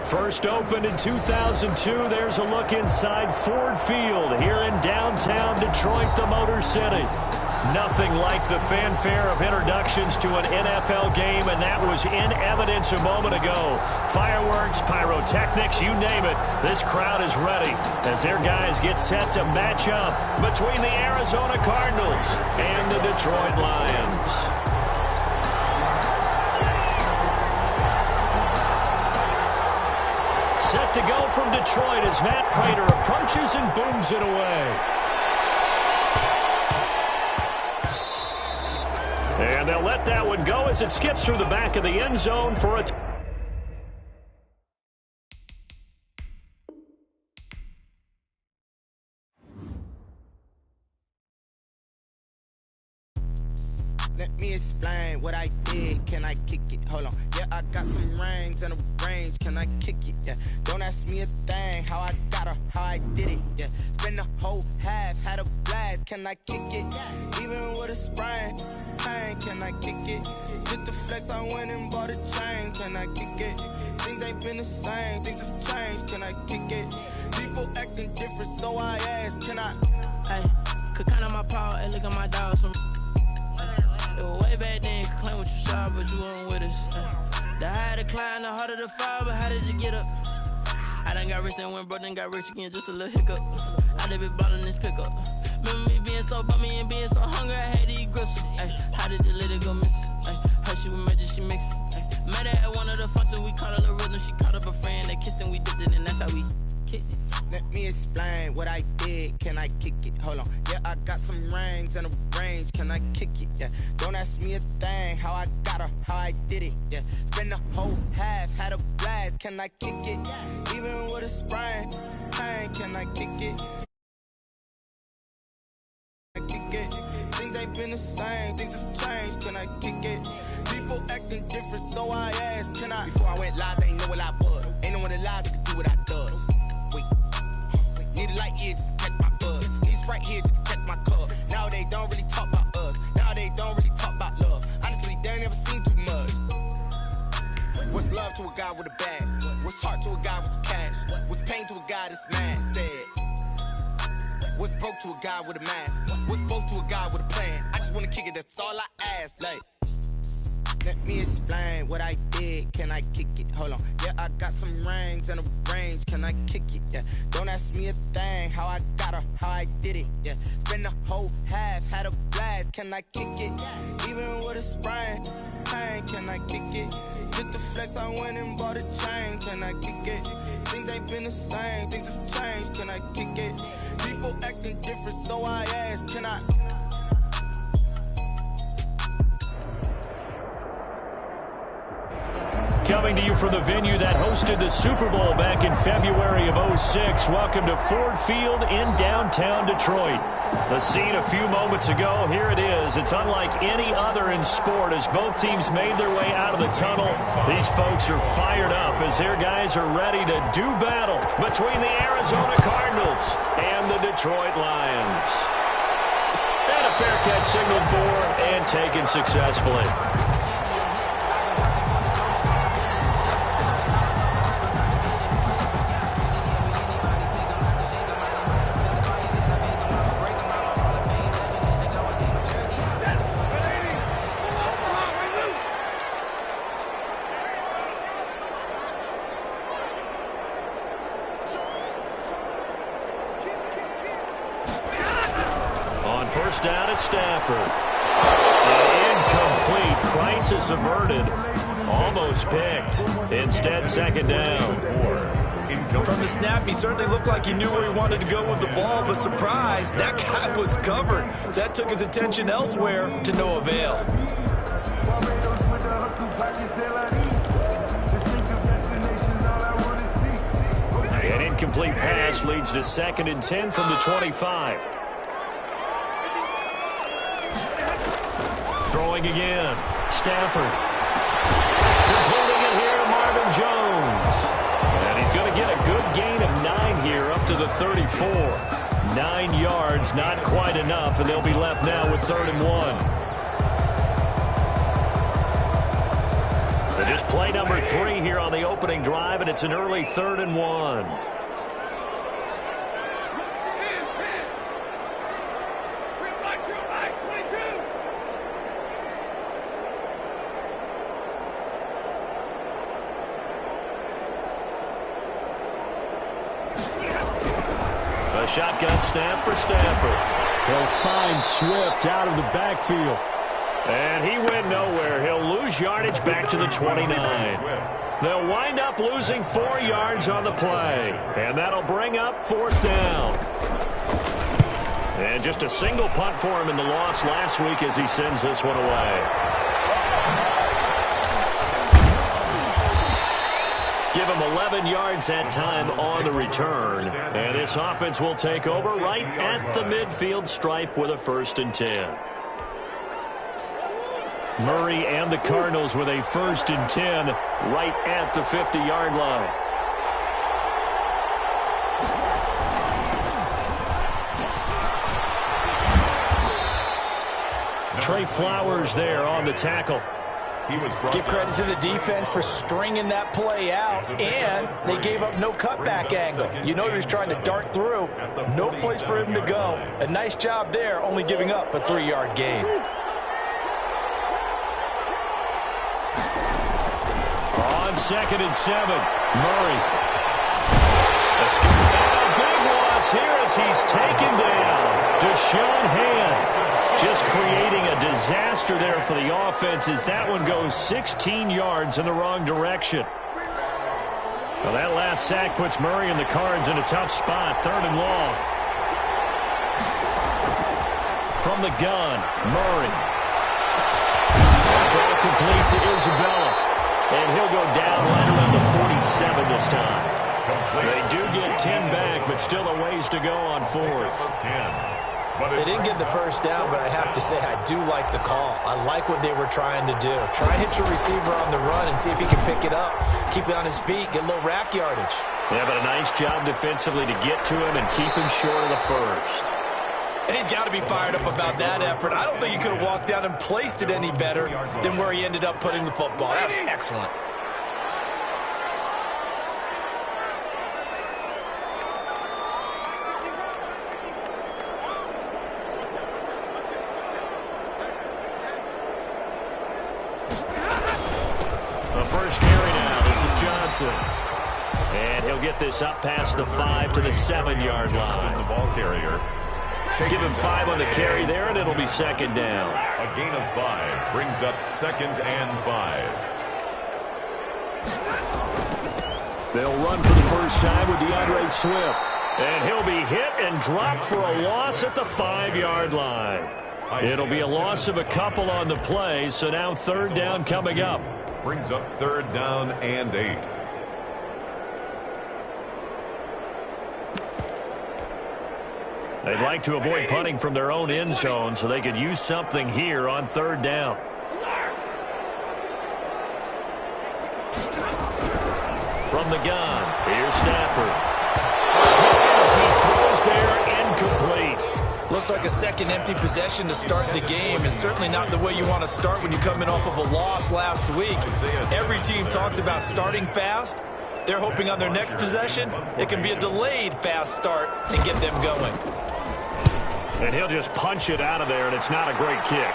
First opened in 2002, there's a look inside Ford Field here in downtown Detroit, the Motor City. Nothing like the fanfare of introductions to an NFL game, and that was in evidence a moment ago. Fireworks, pyrotechnics, you name it. This crowd is ready as their guys get set to match up between the Arizona Cardinals and the Detroit Lions. Set to go from Detroit as Matt Prater approaches and booms it away. And they'll let that one go as it skips through the back of the end zone for a Let me explain what I did. Can I kick it? Hold on. Yeah, I got some rings and a range. Can I kick it? Yeah. Don't ask me a thing. How I got her, how I did it. Yeah. Spend the whole half, had a blast. Can I kick it? Even with a sprain. Pain, can I kick it? Just the flex, I went and bought a chain. Can I kick it? Things ain't been the same. Things have changed. Can I kick it? People acting different, so I ask. Can I? Hey, could count on my power and look at my dogs from. It was way back then, you could claim what you saw, but you weren't with us. The higher the climb, the harder the fall, but how did you get up? I done got rich, then went broke, then got rich again, just a little hiccup. I done been ballin' this pickup. Remember me being so bummy and being so hungry, I had to eat gristle. Ay, how did the lady go miss? Ay, how she was magic, she mixed. Met her at one of the functions, we caught a little rhythm, she caught up a friend, they kissed and we dipped it, and that's how we kicked it. Let me explain what I did. Can I kick it? Hold on. Yeah, I got some rings and a range. Can I kick it? Yeah. Don't ask me a thing. How I got her, how I did it. Yeah. Spend the whole half, had a blast. Can I kick it? Even with a sprain. Pain, can I kick it? Kick it. Things ain't been the same. Things have changed. Can I kick it? People acting different, so I asked. Can I? Before I went live, they ain't know what I was. Ain't no one alive that could do what I does. Wait. Need a light year just to catch my buzz. Need Sprite here just to catch my cup. Now they don't really talk about us. Now they don't really talk about love. Honestly, they ain't never seen too much. What's love to a guy with a bag? What's heart to a guy with some cash? What's pain to a guy that's mad? Said. What's broke to a guy with a mask? What's both to a guy with a plan? I just wanna kick it, that's all I ask. Like, let me explain what I did. Can I kick it? Hold on. Yeah, I got some rings and a range. Can I kick it? Yeah. Don't ask me a thing. How I got her, how I did it. Yeah. Spend the whole half, had a blast. Can I kick it? Even with a sprain. Pain, can I kick it? Just the flex, I went and bought a chain. Can I kick it? Things ain't been the same. Things have changed. Can I kick it? People acting different, so I ask. Can I? Coming to you from the venue that hosted the Super Bowl back in February of '06. Welcome to Ford Field in downtown Detroit. The scene a few moments ago, here it is. It's unlike any other in sport as both teams made their way out of the tunnel. These folks are fired up as their guys are ready to do battle between the Arizona Cardinals and the Detroit Lions. And a fair catch signaled for and taken successfully. First down at Stafford. Incomplete. Crisis averted. Almost picked. Instead, second down. From the snap, he certainly looked like he knew where he wanted to go with the ball, but surprise, that guy was covered. So that took his attention elsewhere to no avail. An incomplete pass leads to 2nd and 10 from the 25. Throwing again. Stafford. Completing it here, Marvin Jones. And he's going to get a good gain of 9 here up to the 34. 9 yards, not quite enough, and they'll be left now with 3rd and 1. The Just play number 3 here on the opening drive, and it's an early 3rd and 1. A shotgun snap for Stafford. He'll find Swift out of the backfield. And he went nowhere. He'll lose yardage back to the 29. They'll wind up losing 4 yards on the play. And that'll bring up 4th down. And just a single punt for him in the loss last week as he sends this one away. Give him 11 yards that time on the return. And this offense will take over right at the midfield stripe with a 1st and 10. Murray and the Cardinals with a 1st and 10 right at the 50-yard line. Trey Flowers there on the tackle. Give credit to the defense for stringing that play out, and they gave up no cutback angle. You know he was trying to dart through. No place for him to go. A nice job there, only giving up a 3-yard gain. On 2nd and 7, Murray. A big loss here as he's taken down. Deshaun Hand just creating a disaster there for the offense as that one goes 16 yards in the wrong direction. Well, that last sack puts Murray and the Cards in a tough spot. 3rd and long. From the gun, Murray. That ball complete to Isabella. And he'll go down right around the 47 this time. They do get 10 back, but still a ways to go on 4th. They didn't get the 1st down, but I have to say I do like the call. I like what they were trying to do. Try and hit your receiver on the run and see if he can pick it up. Keep it on his feet, get a little rack yardage. Yeah, but a nice job defensively to get to him and keep him short of the 1st. And he's got to be fired up about that effort. I don't think he could have walked down and placed it any better than where he ended up putting the football. That was excellent. The first carry now. This is Johnson. And he'll get this up past the 5 to the 7-yard line. The ball carrier. Give him 5 on the carry there, and it'll be 2nd down. A gain of 5 brings up 2nd and 5. They'll run for the first time with DeAndre Swift. And he'll be hit and dropped for a loss at the 5-yard line. It'll be a loss of a couple on the play, so now 3rd down coming up. Brings up 3rd down and 8. They'd like to avoid punting from their own end zone so they could use something here on 3rd down. From the gun, here's Stafford. As he throws there, incomplete. Looks like a second empty possession to start the game, and certainly not the way you want to start when you're coming off of a loss last week. Every team talks about starting fast. They're hoping on their next possession, it can be a delayed fast start and get them going. And he'll just punch it out of there, and it's not a great kick.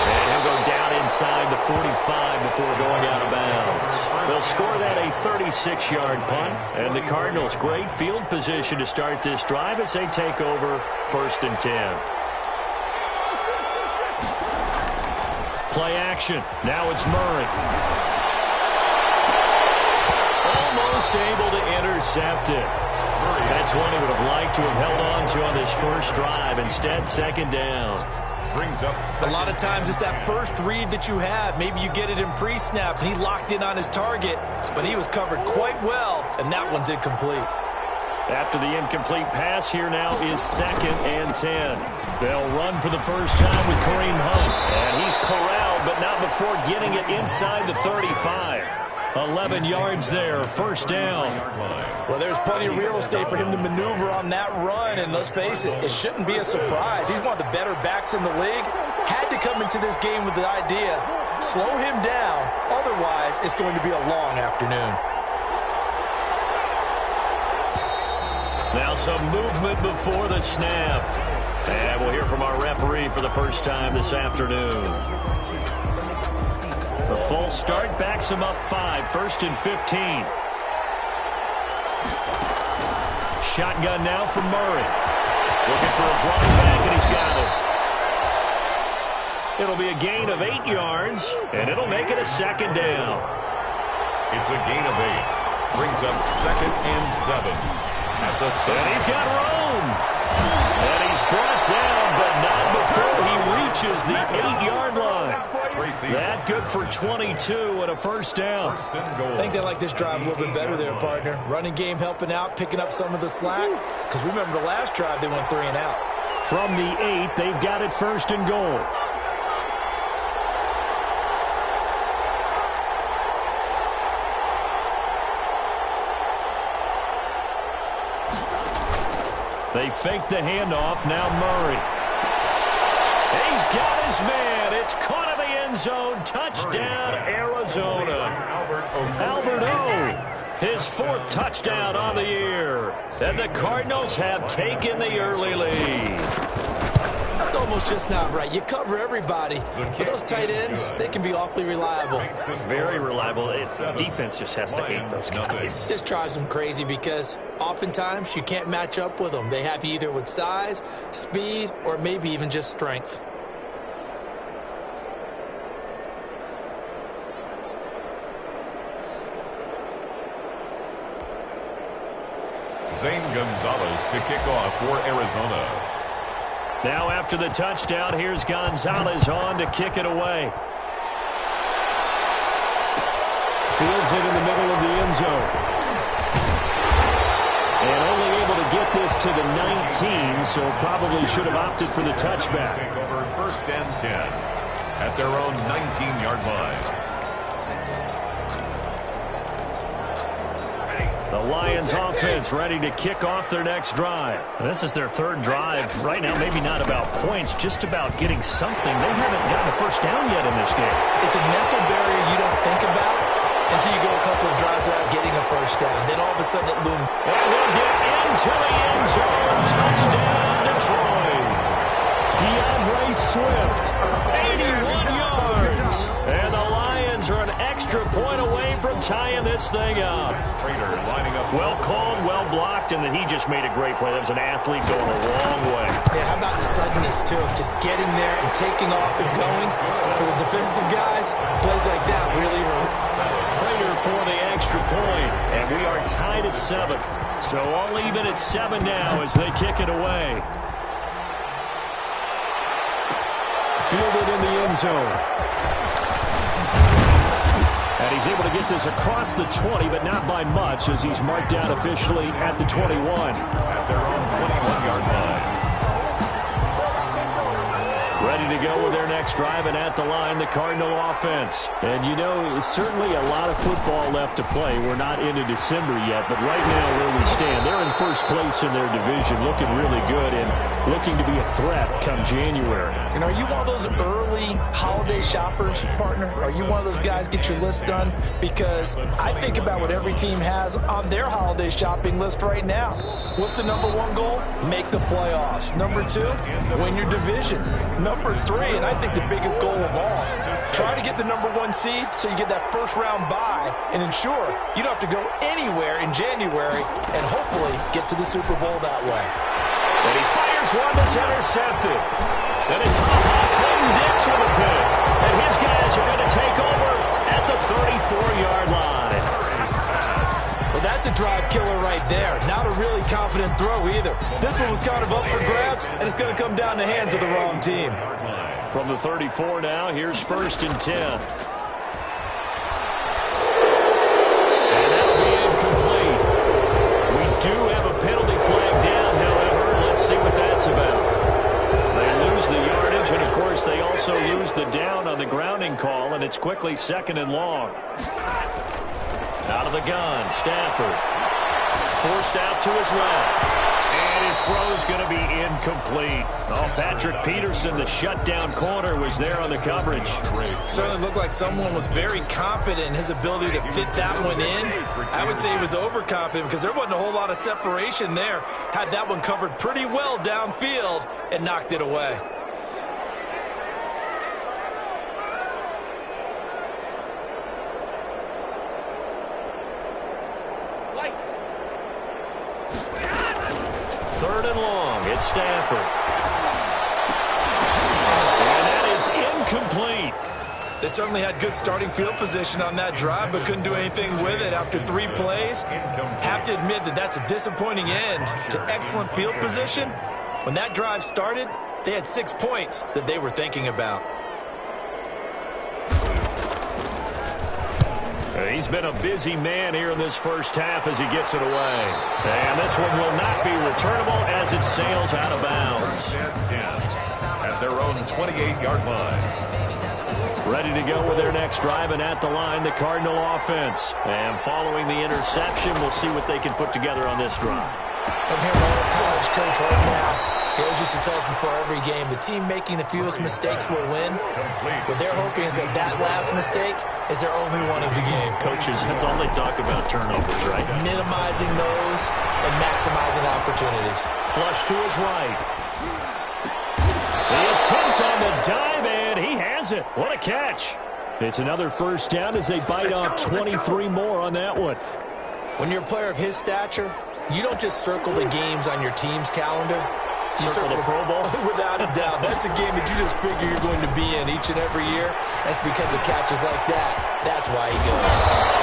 And he'll go down inside the 45 before going out of bounds. They'll score that a 36-yard punt, and the Cardinals great field position to start this drive as they take over 1st and 10. Play action. Now it's Murray. Almost able to intercept it. That's one he would have liked to have held on to on this first drive. Instead, 2nd down. Brings up a lot of times it's that first read that you have. Maybe you get it in pre-snap, and he locked in on his target, but he was covered quite well, and that one's incomplete. After the incomplete pass, here now is 2nd and 10. They'll run for the first time with Kareem Hunt. And he's corralled, but not before getting it inside the 35. 11 yards there, first down. Well, there's plenty of real estate for him to maneuver on that run, and let's face it, it shouldn't be a surprise. He's one of the better backs in the league. Had to come into this game with the idea, slow him down, otherwise it's going to be a long afternoon. Now some movement before the snap. And we'll hear from our referee for the first time this afternoon. The full start backs him up 5, 1st and 15. Shotgun now from Murray. Looking for his running back, and he's got it. It'll be a gain of 8 yards, and it'll make it a second down. It's a gain of 8. Brings up 2nd and 7. At the 30. And he's got room. And he's brought down, but not before he reaches the 8-yard line. That good for 22 and a first down. I think they like this drive a little bit better there, partner. Running game helping out, picking up some of the slack. Because remember the last drive, they went 3 and out. From the 8, they've got it 1st and goal. They fake the handoff. Now Murray. He's got his man. It's caught in the end zone. Touchdown, Arizona. Albert O. His 4th touchdown on the year. And the Cardinals have taken the early lead. That's almost just not right. You cover everybody. But those tight ends, they can be awfully reliable. Very reliable. Defense just has to hate those guys. Just drives them crazy because oftentimes you can't match up with them. They have you either with size, speed, or maybe even just strength. Zane Gonzalez to kick off for Arizona. Now after the touchdown, here's Gonzalez on to kick it away. Fields it in the middle of the end zone. And only able to get this to the 19, so probably should have opted for the touchback. Take over 1st and 10 at their own 19-yard line. The Lions offense ready to kick off their next drive. This is their 3rd drive. Right now, maybe not about points, just about getting something. They haven't gotten a first down yet in this game. It's a mental barrier you don't think about until you go a couple of drives without getting a first down. Then all of a sudden it looms. And we'll get into the end zone. Touchdown, Detroit. DeAndre Swift, 81 yards. And the Lions are an extra point away from tying this thing up. Well called, well blocked, and then he just made a great play. That was an athlete going a long way. Yeah, how about the suddenness, too? Just getting there and taking off and going. For the defensive guys, plays like that really hurt. Prater for the extra point, and we are tied at 7. So all even at 7 now as they kick it away. Fielded in the end zone. And he's able to get this across the 20, but not by much, as he's marked down officially at the 21. At their own 21-yard line. Ready to go with their next drive, and at the line, the Cardinal offense. And you know, certainly a lot of football left to play. We're not into December yet, but right now where we stand, they're in 1st place in their division, looking really good and looking to be a threat come January. And are you one of those early holiday shoppers, partner? Are you one of those guys get your list done? Because I think about what every team has on their holiday shopping list right now. What's the number 1 goal? Make the playoffs. Number 2, win your division. Number 3, and I think the biggest goal of all, try to get the number 1 seed so you get that 1st round bye and ensure you don't have to go anywhere in January and hopefully get to the Super Bowl that way. And he fires one that's intercepted. And it's Clinton Dix with a pick. And his guys are going to take over at the 34-yard line. Well, that's a drive killer right there. Not a really confident throw either. This one was kind of up for grabs, and it's going to come down the hands of the wrong team. From the 34 now, here's 1st and 10. And that'll be incomplete. We do have a penalty flag down, however. Let's see what that's about. They lose the yardage, and of course they also lose the down on the grounding call, and it's quickly 2nd and long. Out of the gun, Stafford. Forced out to his left. And his throw's going to be incomplete. Oh, Patrick Peterson, the shutdown corner, was there on the coverage. Certainly looked like someone was very confident in his ability to fit that one in. I would say he was overconfident because there wasn't a whole lot of separation there. Had that one covered pretty well downfield and knocked it away. Third and long, it's Stafford. And that is incomplete. They certainly had good starting field position on that drive, but couldn't do anything with it after 3 plays. Have to admit that that's a disappointing end to excellent field position. When that drive started, they had 6 points that they were thinking about. He's been a busy man here in this first half as he gets it away. And this one will not be returnable as it sails out of bounds. At their own 28-yard line. Ready to go with their next drive, and at the line, the Cardinal offense. And following the interception, we'll see what they can put together on this drive. I'm here, my old college coach right now. He always used to tell us before every game, the team making the fewest mistakes will win. What they're hoping is that that last mistake is their only one of the game. Coaches, that's all they talk about, turnovers, right? Minimizing those and maximizing opportunities. Flush to his right. The attempt on the dive, and he has it. What a catch. It's another first down as they bite off 23 more on that one. When you're a player of his stature, you don't just circle the games on your team's calendar. You circle the Pro Bowl? Without a doubt. That's a game that you just figure you're going to be in each and every year. That's because of catches like that. That's why he goes.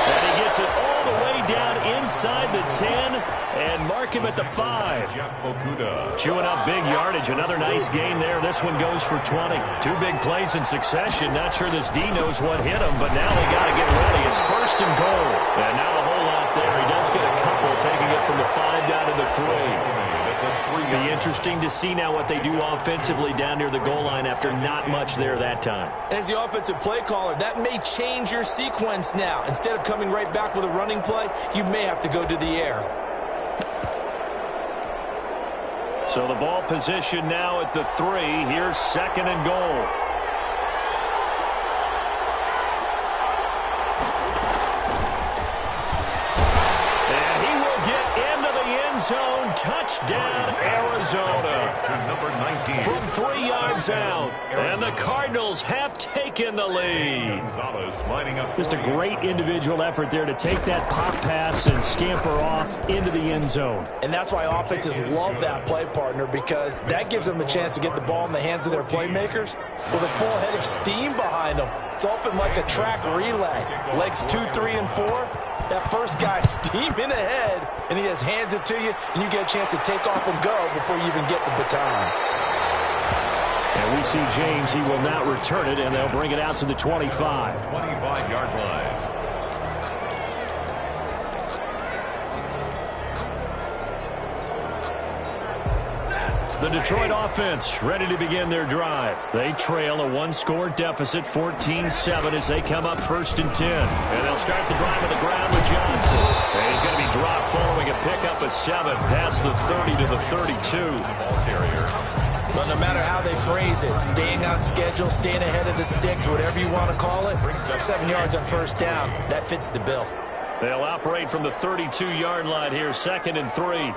And he gets it all the way down inside the 10 and mark him at the 5. Chewing up big yardage. Another nice gain there. This one goes for 20. 2 big plays in succession. Not sure this D knows what hit him, but now they got to get ready. It's first and goal. And now a whole lot there. He does get a couple, taking it from the 5 down to the 3. Be interesting to see now what they do offensively down near the goal line after not much there that time. As the offensive play caller, that may change your sequence now. Instead of coming right back with a running play, you may have to go to the air. So the ball position now at the 3. Here's second and goal. Zone, touchdown, Arizona. To number 19. From 3 yards out. And the Cardinals have taken the lead. Just a great individual effort there to take that pop pass and scamper off into the end zone. And that's why offenses love that play partner, because that gives them a chance to get the ball in the hands of their playmakers with a full head of steam behind them. It's often like a track relay. Legs 2, 3, and 4. That first guy steaming ahead, and he just hands it to you, and you get a chance to take off and go before you even get the baton. And we see James. He will not return it, and they'll bring it out to the 25. 25-yard line. The Detroit offense ready to begin their drive. They trail a 1-score deficit, 14-7, as they come up first and 10. And they'll start the drive on the ground with Johnson. And he's going to be dropped following a pickup of 7 past the 30 to the 32. Ball carrier. But no matter how they phrase it, staying on schedule, staying ahead of the sticks, whatever you want to call it, 7 yards on first down, that fits the bill. They'll operate from the 32-yard line here, second and 3.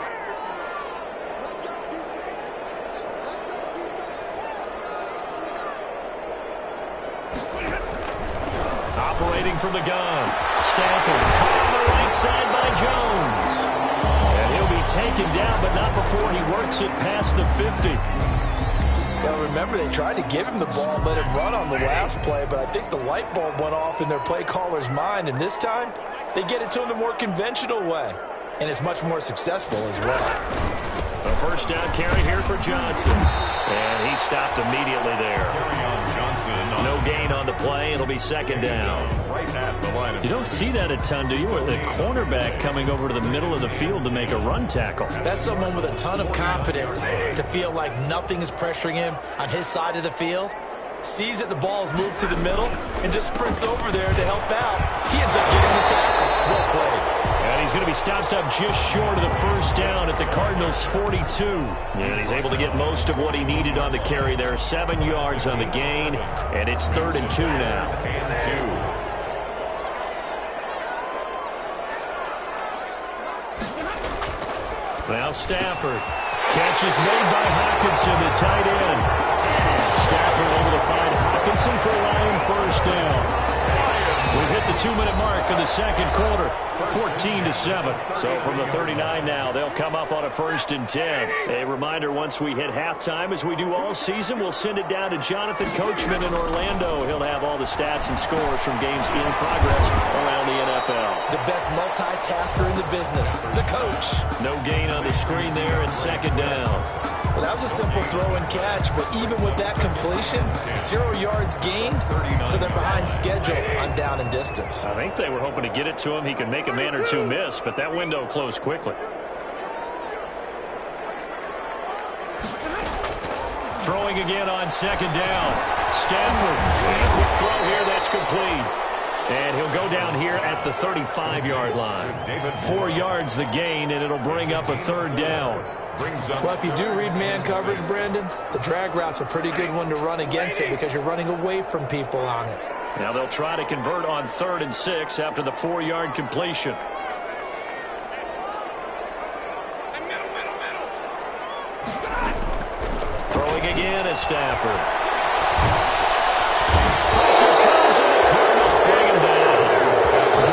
Operating from the gun. Stafford caught on the right side by Jones. And he'll be taken down, but not before he works it past the 50. Well, remember, they tried to give him the ball and let him run on the last play, but I think the light bulb went off in their play caller's mind, and this time they get it to him the more conventional way, and it's much more successful as well. A first down carry here for Johnson. And he stopped immediately there. No gain on the play. It'll be second down. You don't see that a ton, do you? With the cornerback coming over to the middle of the field to make a run tackle. That's someone with a ton of confidence to feel like nothing is pressuring him on his side of the field. sees that the ball's moved to the middle, and just sprints over there to help out. He ends up getting the tackle. Well played. And he's going to be stopped up just short of the first down at the Cardinals' 42. And he's able to get most of what he needed on the carry there. 7 yards on the gain, and it's 3rd and 2 now. Now Stafford. Catch is made by Hockenson, the tight end. Stafford able to find Hockenson for a Lion first down. We've hit the 2-minute mark of the second quarter. 14-7. So from the 39 now, they'll come up on a 1st and 10. A reminder, once we hit halftime, as we do all season, we'll send it down to Jonathan Coachman in Orlando. He'll have all the stats and scores from games in progress around the NFL. The best multitasker in the business, the coach. No gain on the screen there at 2nd down. Well, that was a simple throw and catch, but even with that completion, 0 yards gained, so they're behind schedule on down and distance. I think they were hoping to get it to him. He could make a man or two miss, but that window closed quickly. Throwing again on 2nd down. Stafford, a quick throw here, that's complete. And he'll go down here at the 35-yard line. 4 yards the gain, and it'll bring up a 3rd down. Well, if you do read man coverage, Brandon, the drag route's a pretty good one to run against it because you're running away from people on it. Now they'll try to convert on 3rd and 6 after the 4-yard completion. Throwing again at Stafford. Pressure comes and the Cardinals bring him down.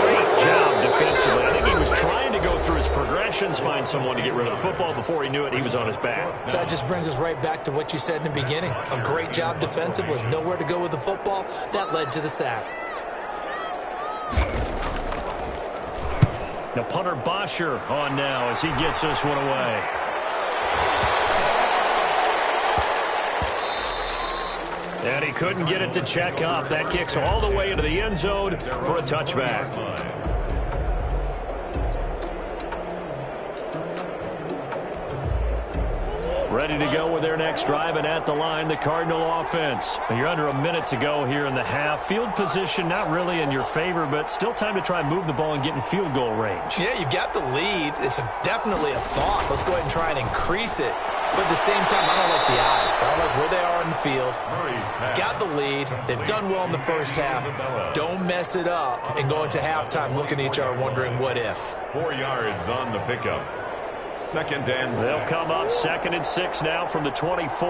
Great job defensively. I think he was trying to go through his progressions, find someone to get rid of the football. Before he knew it, he was on his back. So that just brings us right back to what you said in the beginning. A great job defensively. Nowhere to go with the football. That led to the sack. Now punter Bosher on now as he gets this one away. And he couldn't get it to check up. That kicks all the way into the end zone for a touchback. Ready to go with their next drive, and at the line, the Cardinal offense. You're under a minute to go here in the half. Field position not really in your favor, but still time to try and move the ball and get in field goal range. Yeah, you've got the lead. It's definitely a thought. Let's go ahead and try and increase it. But at the same time, I don't like the odds. I don't like where they are on the field. Got the lead. They've done well in the first half. Don't mess it up and go into halftime looking at each other wondering what if. 4 yards on the pickup. 2nd and 6. They'll come up 2nd and 6 now from the 24.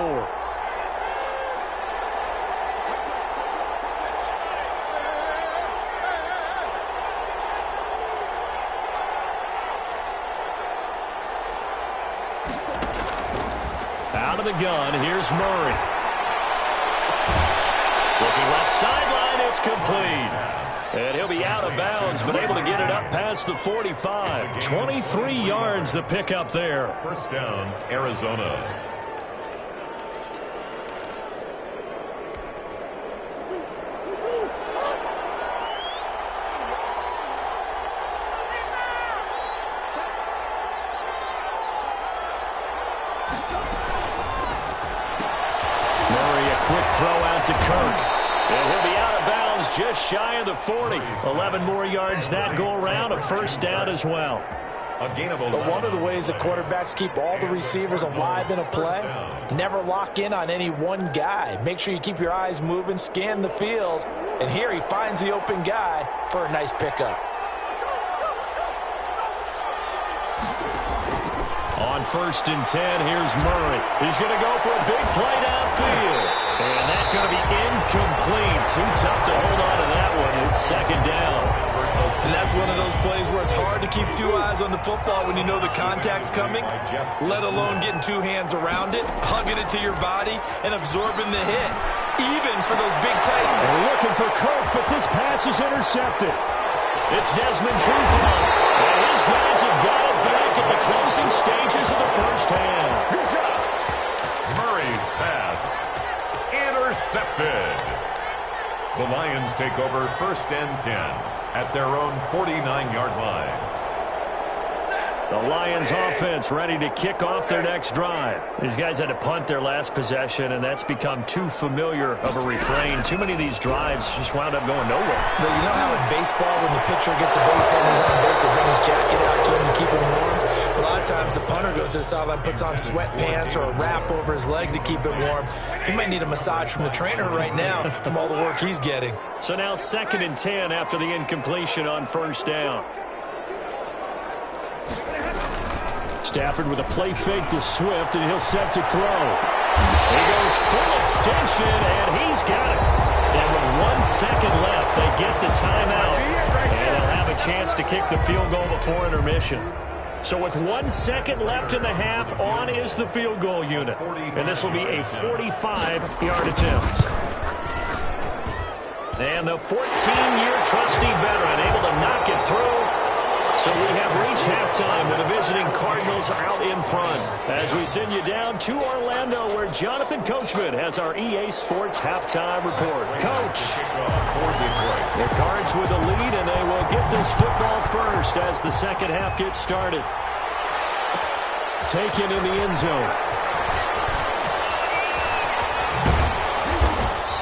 Out of the gun, here's Murray. Looking left sideline, it's complete. And he'll be out of bounds, but able to get it up past the 45. 23 yards the pickup there. 1st down, Arizona. Murray, a quick throw out to Kirk. And he'll be out of bounds just shy of the 40. 11 more yards that go around, a 1st down as well. A gain of 11. But one of the ways that quarterbacks keep all the receivers alive in a play, never lock in on any one guy. Make sure you keep your eyes moving, scan the field, and here he finds the open guy for a nice pickup. On 1st and 10, here's Murray. He's going to go for a big play downfield. And that's going to be incomplete. Too tough to hold on to that one. It's 2nd down. And that's one of those plays where it's hard to keep 2 eyes on the football when you know the contact's coming, let alone getting 2 hands around it, hugging it to your body, and absorbing the hit, even for those big tight ends. They're looking for Kirk, but this pass is intercepted. It's Desmond Trufant. And his guys have got it back at the closing stages of the first half. Murray's pass intercepted. The Lions take over 1st and 10 at their own 49-yard line. The Lions offense ready to kick off their next drive. These guys had to punt their last possession, and that's become too familiar of a refrain. Too many of these drives just wound up going nowhere. But you know how in baseball, when the pitcher gets a base hit and he's on base, they bring his jacket out to him to keep him warm? A lot of times the punter goes to the sideline, puts on sweatpants or a wrap over his leg to keep it warm. He might need a massage from the trainer right now from all the work he's getting. So now 2nd and 10 after the incompletion on 1st down. Stafford with a play fake to Swift, and he'll set to throw. He goes full extension, and he's got it. And with 1 second left, they get the timeout, and they'll have a chance to kick the field goal before intermission. So with 1 second left in the half, on is the field goal unit. And this will be a 45-yard attempt. And the 14-year trusty veteran able to knock it through. So we have reached halftime with the visiting Cardinals out in front as we send you down to Orlando where Jonathan Coachman has our EA Sports halftime report. Coach, the Cards with the lead, and they will get this football first as the second half gets started. Taken in the end zone.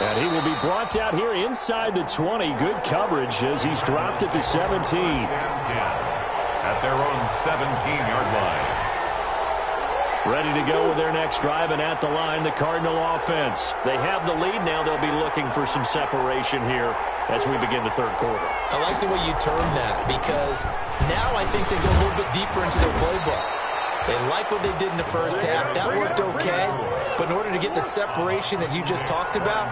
And he will be brought out here inside the 20. Good coverage as he's dropped at the 17. At their own 17-yard line. Ready to go with their next drive, and at the line, the Cardinal offense. They have the lead now. They'll be looking for some separation here as we begin the third quarter. I like the way you term that because now I think they go a little bit deeper into their playbook. They like what they did in the first half. That worked okay. But in order to get the separation that you just talked about,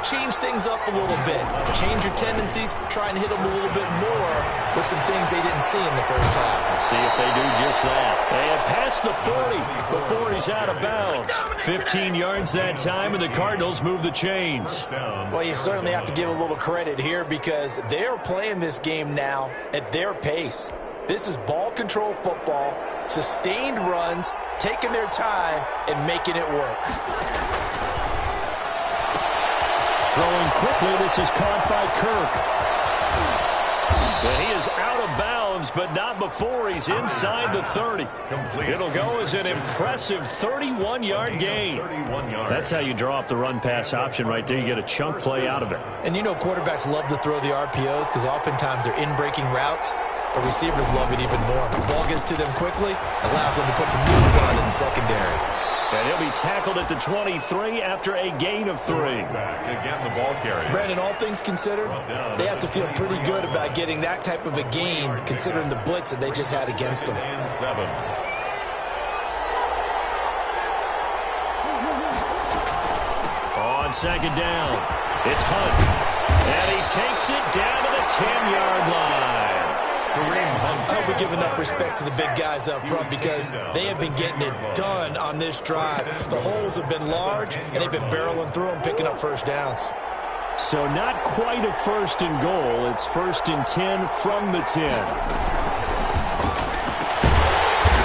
change things up a little bit. Change your tendencies. Try and hit them a little bit more with some things they didn't see in the first half. See if they do just that. They have passed the 40 before he's out of bounds. 15 yards that time, and the Cardinals move the chains. Well, you certainly have to give a little credit here because they're playing this game now at their pace. This is ball control football, sustained runs, taking their time, and making it work. Throwing quickly, this is caught by Kirk. And he is out of bounds, but not before he's inside the 30. It'll go as an impressive 31-yard gain. That's how you draw up the run-pass option right there. You get a chunk play out of it. And you know quarterbacks love to throw the RPOs because oftentimes they're in-breaking routes. But receivers love it even more. The ball gets to them quickly, allows them to put some moves on in the secondary. And he'll be tackled at the 23 after a gain of 3. Again, the ball carrier. Brandon, all things considered, they have to feel pretty good about getting that type of a gain considering the blitz that they just had against them. And 7. On 2nd down, it's Hunt. And he takes it down to the 10-yard line. I hope we give enough respect to the big guys up front because they have been getting it done on this drive. The holes have been large, and they've been barreling through them, picking up first downs. So not quite a 1st and goal. It's 1st and 10 from the 10.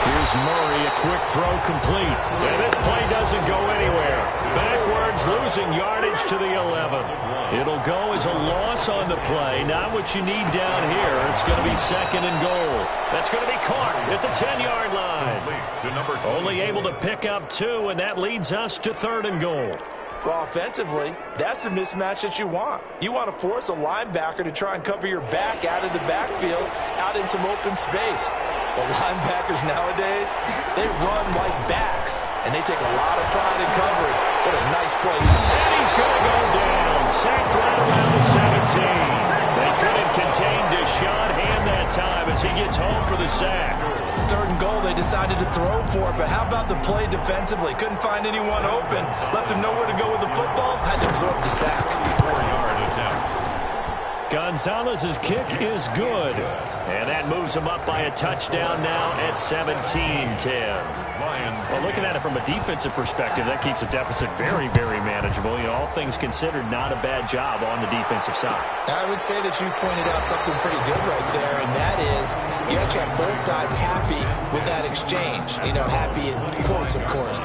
Here's Murray, a quick throw complete. And this play doesn't go anywhere. Backwards, losing yardage to the 11. It'll go as a loss on the play. Not what you need down here. It's going to be 2nd and goal. That's going to be caught at the 10-yard line. Only able to pick up 2, and that leads us to 3rd and goal. Well, offensively, that's the mismatch that you want. You want to force a linebacker to try and cover your back out of the backfield, out in some open space. The linebackers nowadays, they run like backs, and they take a lot of pride in covering. What a nice play. And he's going to go down. Sacked right around the 17. They couldn't contain Deshaun Hand that time as he gets home for the sack. 3rd and goal, they decided to throw for it, but how about the play defensively? Couldn't find anyone open. Left him nowhere to go with the football. Had to absorb the sack. 4-yard attempt. Gonzalez's kick is good. And that moves him up by a touchdown now at 17-10. Well, looking at it from a defensive perspective, that keeps the deficit very, very manageable. You know, all things considered, not a bad job on the defensive side. I would say that you've pointed out something pretty good right there, and that is you actually have both sides happy with that exchange. You know, happy in quotes, of course.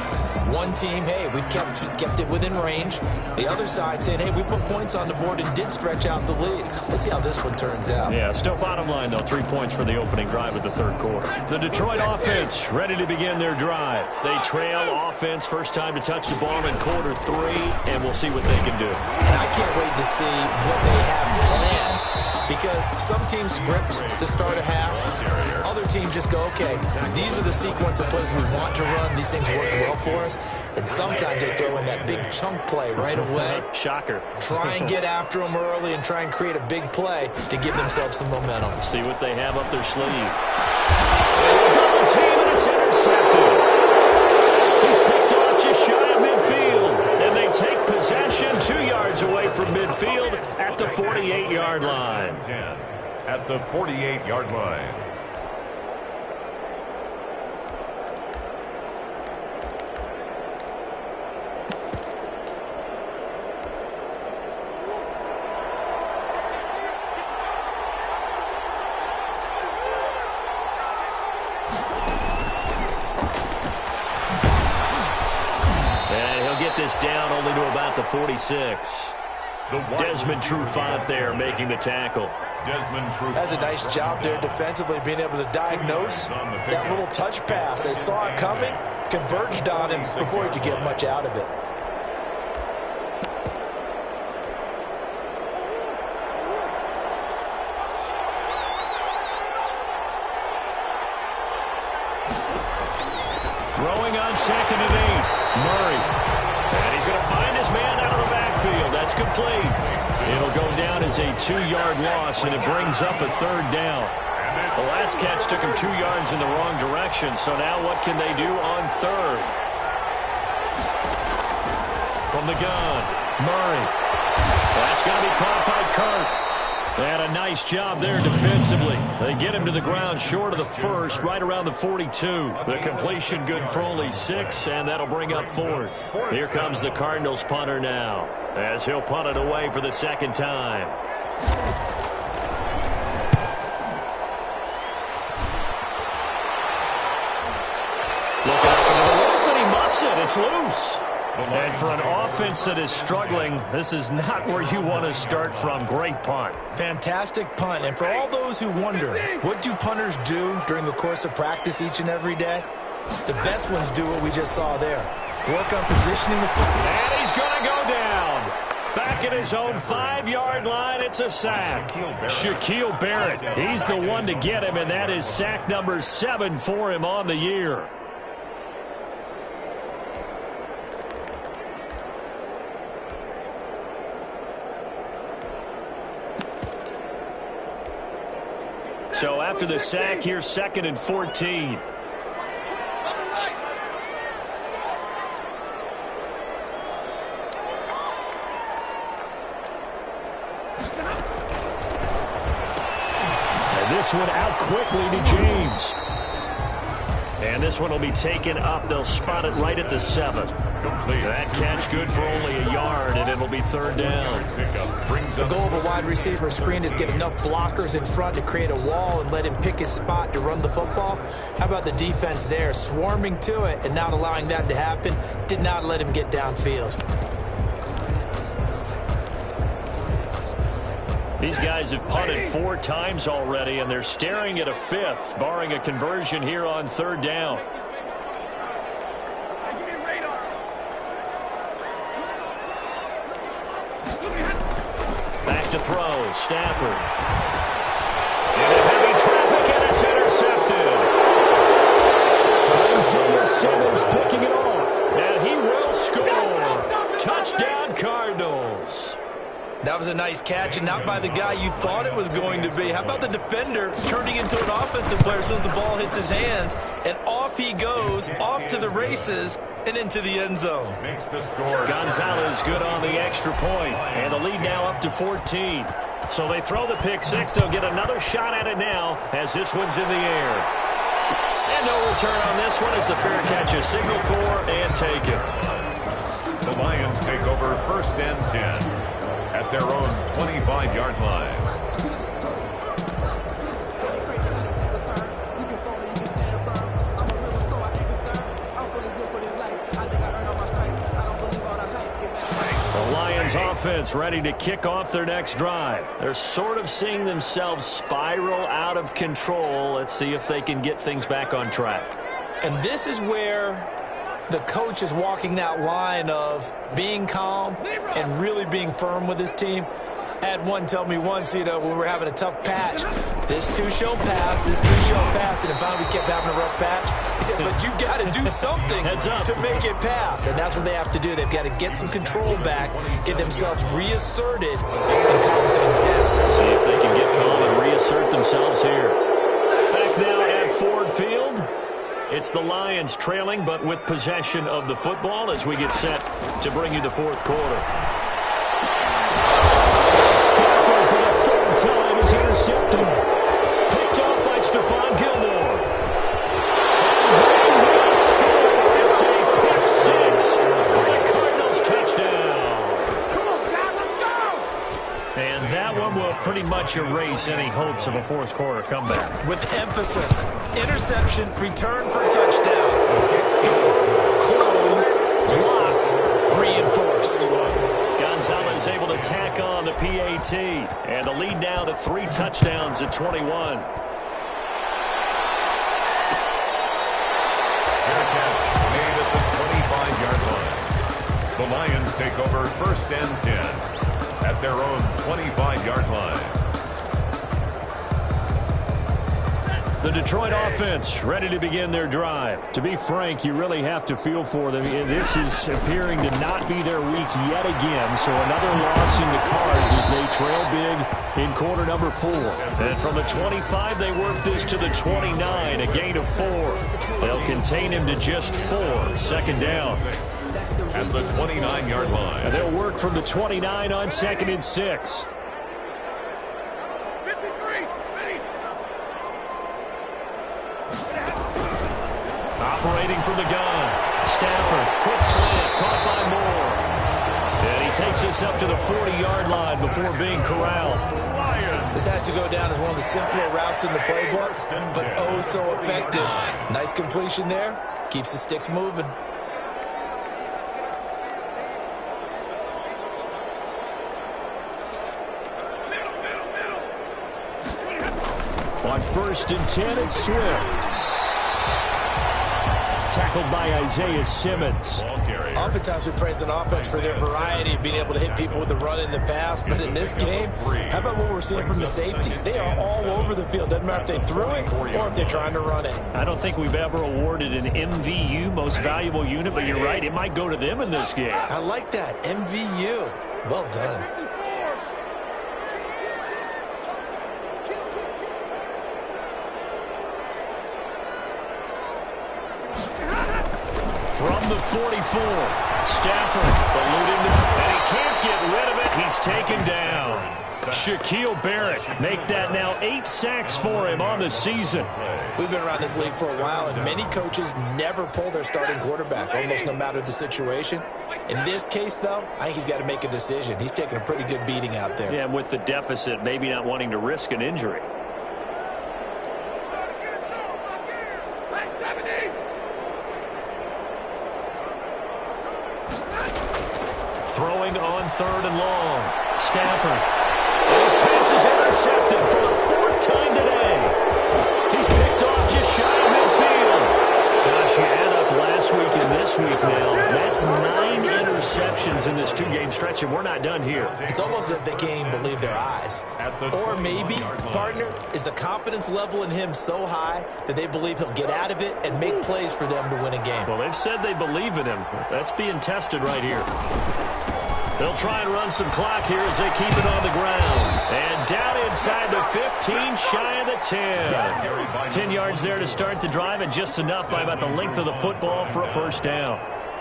One team, hey, we've kept it within range. The other side saying, hey, we put points on the board and did stretch out the lead. Let's see how this one turns out. Yeah, still bottom line, though. 3 points for the opening drive of the third quarter. The Detroit offense ready to begin their drive. They trail offense, first time to touch the ball in quarter 3, and we'll see what they can do. And I can't wait to see what they have planned, because some teams script to start a half. Other teams just go, okay, these are the sequence of plays we want to run. These things worked well for us. And sometimes they throw in that big chunk play right away. Shocker. Try and get after them early and try and create a big play to give themselves some momentum. See what they have up their sleeve. Double team, and it's intercepted. He's picked off just shy of midfield. And they take possession 2 yards away from midfield at the 48-yard line. 10 at the 48-yard line. This down only to about the 46. Desmond Trufant there making the tackle. Desmond Trufant. That's a nice job there defensively, being able to diagnose that little touch pass. They saw it coming, converged on him before he could get much out of it. Throwing on 2nd and 8. Murray. And he's going to find his man out of the backfield. That's complete. It'll go down as a 2-yard loss, and it brings up a 3rd down. The last catch took him 2 yards in the wrong direction, so now what can they do on 3rd? From the gun, Murray. That's going to be caught by Kirk. And a nice job there defensively. They get him to the ground short of the 1st, right around the 42. The completion good for only 6, and that'll bring up 4th. Here comes the Cardinals punter now, as he'll punt it away for the 2nd time. Looking up into the roof, and he muffs it. It's loose. And for an offense that is struggling, this is not where you want to start from. Great punt. Fantastic punt. And for all those who wonder, what do punters do during the course of practice each and every day? The best ones do what we just saw there. Work on positioning the punt. And he's going to go down. Back at his own 5-yard line, it's a sack. Shaquille Barrett, he's the one to get him, and that is sack number 7 for him on the year. So after the sack, here's 2nd and 14. And this one out quickly to James. And this one will be taken up. They'll spot it right at the 7. That catch good for only a yard, and it'll be 3rd down. The goal of a wide receiver screen is get enough blockers in front to create a wall and let him pick his spot to run the football. How about the defense there, swarming to it and not allowing that to happen? Did not let him get downfield. These guys have punted 4 times already, and they're staring at a 5th, barring a conversion here on 3rd down. Back to throw, Stafford. Into heavy traffic, and it's intercepted. Isaiah Simmons picking it off, and he will score. Touchdown, Cardinals. That was a nice catch, and not by the guy you thought it was going to be. How about the defender turning into an offensive player as soon as the ball hits his hands, and off he goes, off to the races, and into the end zone. Makes the score. Gonzalez good on the extra point, and the lead now up to 14. So they throw the pick 6. They'll get another shot at it now as this one's in the air. And no return on this one as the fair catch is signaled for and taken. The Lions take over 1st and 10. At their own 25-yard line. Lions offense ready to kick off their next drive. They're sort of seeing themselves spiral out of control. Let's see if they can get things back on track. And this is where the coach is walking that line of being calm and really being firm with his team. I had one tell me once, when we were having a tough patch, this too shall pass, this too shall pass, and finally we kept having a rough patch. He said, but you've got to do something to make it pass, and that's what they have to do. They've got to get some control back, get themselves reasserted, and calm things down. See if they can get calm and reassert themselves here. Back now at Ford Field. It's the Lions trailing, but with possession of the football as we get set to bring you the fourth quarter. Stafford for the third time is intercepted. Picked off by Stephon Gilmore. And they will score. It's a pick six for the Cardinals touchdown. Come on, guys, let's go! And that one will pretty much erase any hopes of a fourth quarter comeback. With emphasis, interception, return for touchdown. Door closed, locked, reinforced. Gonzalez able to tack on the PAT. And the lead now to 3 touchdowns at 21. Fair catch made at the 25-yard line. The Lions take over 1st and 10 at their own 25-yard line. The Detroit offense ready to begin their drive. To be frank, you really have to feel for them. This is appearing to not be their week yet again. So another loss in the cards as they trail big in quarter number 4. And from the 25, they work this to the 29, a gain of 4. They'll contain him to just 4, 2nd down. At the 29-yard line. And they'll work from the 29 on 2nd and 6. Operating from the gun. Stafford, quick slant, caught by Moore. And he takes us up to the 40-yard line before being corralled. This has to go down as one of the simpler routes in the playbook, but oh so effective. Nice completion there. Keeps the sticks moving. On 1st and 10, it's Swift. Tackled by Isaiah Simmons. Oftentimes we praise an offense for their variety of being able to hit people with the run in the pass, but in this game, how about what we're seeing from the safeties? They are all over the field. Doesn't matter if they threw it or if they're trying to run it. I don't think we've ever awarded an MVU, most valuable unit, but you're right, it might go to them in this game. I like that, MVU. Well done. From the 44, Stafford eluding and he can't get rid of it. He's taken down. Shaquille Barrett make that now 8 sacks for him on the season. We've been around this league for a while, and many coaches never pull their starting quarterback, almost no matter the situation. In this case, though, I think he's got to make a decision. He's taking a pretty good beating out there. Yeah, and with the deficit, maybe not wanting to risk an injury. Throwing on 3rd and long. Stafford. His pass is intercepted for the 4th time today. He's picked off just shy of midfield. Gosh, you add up last week and this week now. That's 9 interceptions in this 2-game stretch, and we're not done here. It's almost as if they can't even believe their eyes. Or maybe, partner, is the confidence level in him so high that they believe he'll get out of it and make plays for them to win a game. Well, they've said they believe in him. That's being tested right here. They'll try and run some clock here as they keep it on the ground. And down inside the 15, shy of the 10. 10 yards there to start the drive, and just enough by about the length of the football for a 1st down.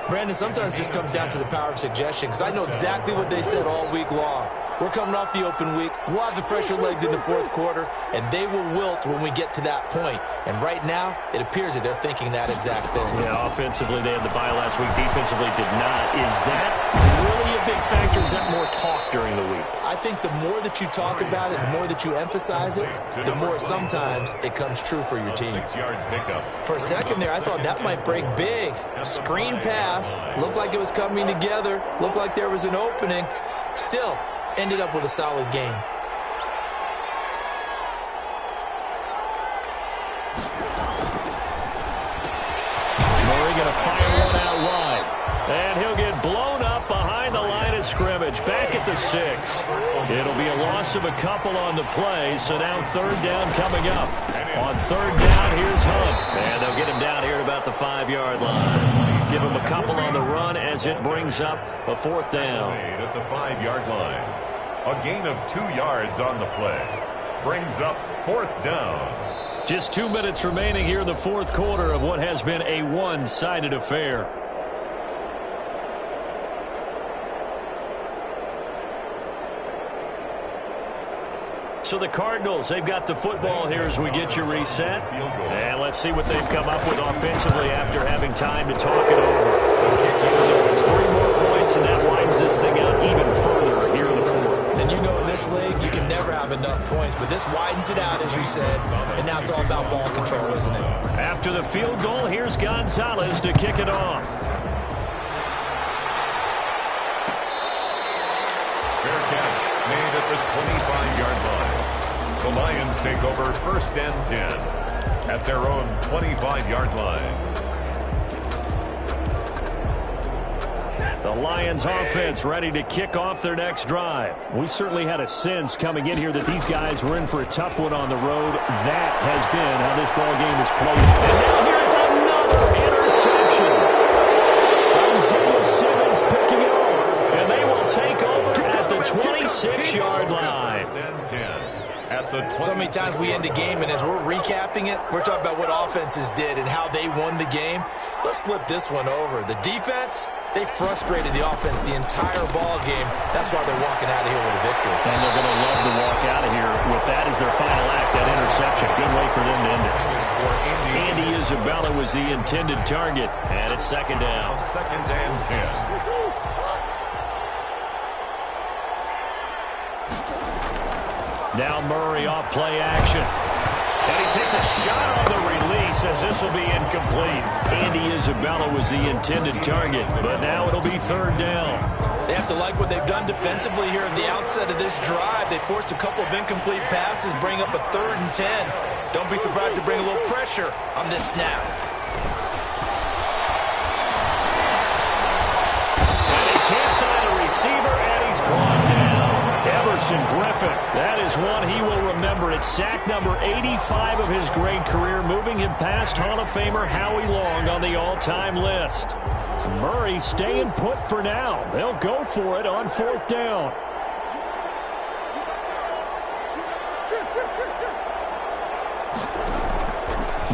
Brandon, sometimes it just comes down to the power of suggestion, because I know exactly what they said all week long. We're coming off the open week. We'll have the fresher legs in the 4th quarter, and they will wilt when we get to that point. And right now, it appears that they're thinking that exact thing. Yeah, offensively, they had the bye last week. Defensively, did not. Is that really a big factor? Is that more talk during the week? I think the more that you talk about it, the more that you emphasize it, the more sometimes it comes true for your team. For a second there, I thought that might break big. Screen pass. Looked like it was coming together. Looked like there was an opening. Still, ended up with a solid game. Murray going to fire one out wide. And he'll get blown up behind the line of scrimmage. Back at the 6. It'll be a loss of a couple on the play, so now third down coming up. On third down, here's Hunt. And they'll get him down here at about the 5-yard line. Give him a couple on the run as it brings up a fourth down. At the 5-yard line. A gain of 2 yards on the play. Brings up fourth down. Just 2 minutes remaining here in the fourth quarter of what has been a one-sided affair. So the Cardinals, they've got the football here as we get you reset. And let's see what they've come up with offensively after having time to talk it over. So it's 3 more points, and that widens this thing out even further here in the fourth. And you know in this league, you can never have enough points, but this widens it out, as you said, and now it's all about ball control, isn't it? After the field goal, here's Gonzalez to kick it off. Fair catch made at the 25-yard line. The Lions take over first and 10 at their own 25-yard line. The Lions offense ready to kick off their next drive. We certainly had a sense coming in here that these guys were in for a tough one on the road. That has been how this ball game is played. And now here's another interception. Isaiah Simmons picking it off. And they will take over at the 26-yard line. So many times we end a game, and as we're recapping it, we're talking about what offenses did and how they won the game. Let's flip this one over. The defense, they frustrated the offense the entire ball game. That's why they're walking out of here with a victory. And they're going to love to walk out of here with that as their final act, that interception. Good way for them to end it. Andy Isabella was the intended target, and it's second down. Second and 10. Now Murray off play action. And he takes a shot on the release as this will be incomplete. Andy Isabella was the intended target, but now it'll be third down. They have to like what they've done defensively here at the outset of this drive. They forced a couple of incomplete passes, bring up a 3rd and 10. Don't be surprised to bring a little pressure on this snap. And he can't find a receiver, and he's brought down. Everson Griffin, that is one he will remember. It's sack number 85 of his great career, moving him past Hall of Famer Howie Long on the all-time list. Murray staying put for now. They'll go for it on fourth down.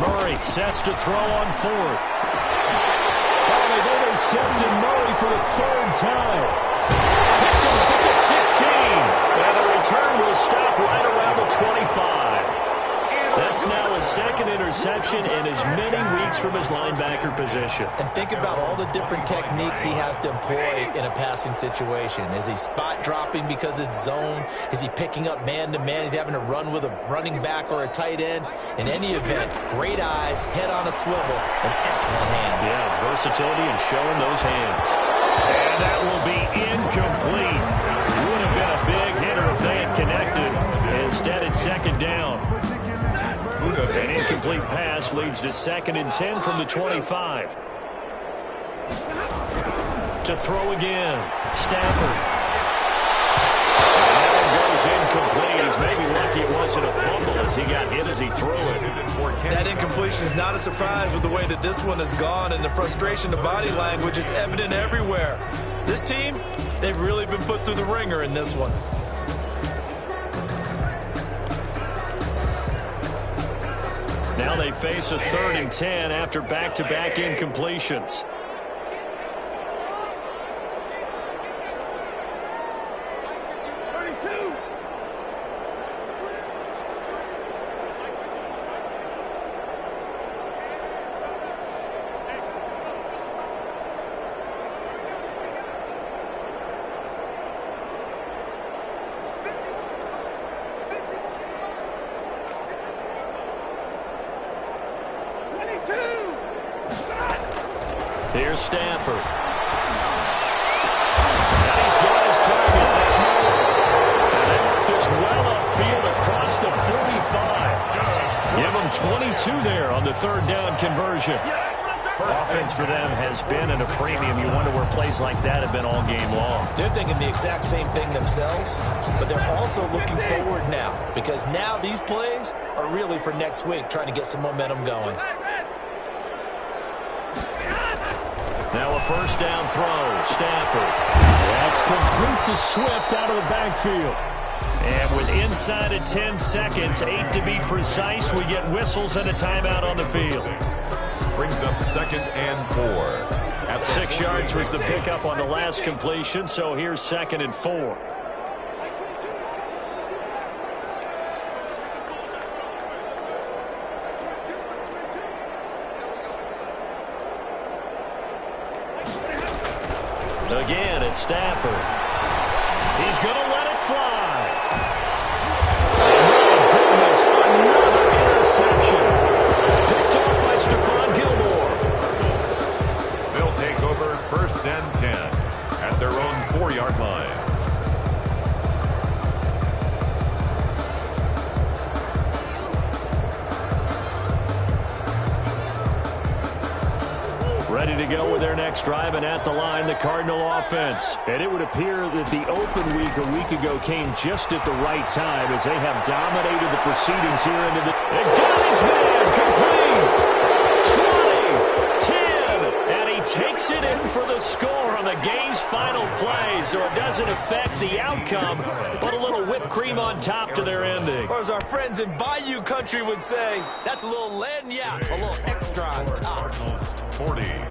Murray sets to throw on fourth. Oh, they've intercepted Murray for the 3rd time. Picked off at the 16. And the return will stop right around the 25. That's now a 2nd interception in as many weeks from his linebacker position. And think about all the different techniques he has to employ in a passing situation. Is he spot dropping because it's zone? Is he picking up man-to-man? Is he having to run with a running back or a tight end? In any event, great eyes, head on a swivel, and excellent hands. Yeah, versatility and showing those hands. And that will be incomplete. Would have been a big hitter if they had connected. Instead, it's second down. An incomplete pass leads to 2nd and 10 from the 25. To throw again. Stafford. And that one goes incomplete. He's maybe lucky it wasn't a fumble as he got hit as he threw it. That incompletion is not a surprise with the way that this one has gone, and the frustration of body language is evident everywhere. This team, they've really been put through the ringer in this one. Now they face a 3rd and 10 after back-to-back incompletions. Here's Stafford. And he's got his target. That's 22 there on the third down conversion. Offense for them has been at a premium. You wonder where plays like that have been all game long. They're thinking the exact same thing themselves, but they're also looking forward now, because now these plays are really for next week, trying to get some momentum going. Now a first down throw. Stafford. That's complete to Swift out of the backfield. And with inside of 10 seconds, 8 to be precise, we get whistles and a timeout on the field. Brings up 2nd and 4. 6 yards was the pickup on the last completion, so here's 2nd and 4. Again, it's Stafford. He's going to let it fly. My goodness, another interception. Picked off by Stephon Gilmore. They'll take over 1st and 10 at their own 4-yard line. Ready to go with their next drive, and at the line, the Cardinal offense. And it would appear that the open week a week ago came just at the right time, as they have dominated the proceedings here into the... And got his man complete. 20, 10, and he takes it in for the score on the game's final play, so it doesn't affect the outcome, but a little whipped cream on top to their ending. Or as our friends in Bayou Country would say, that's a little lagniappe, a little extra on top. 40.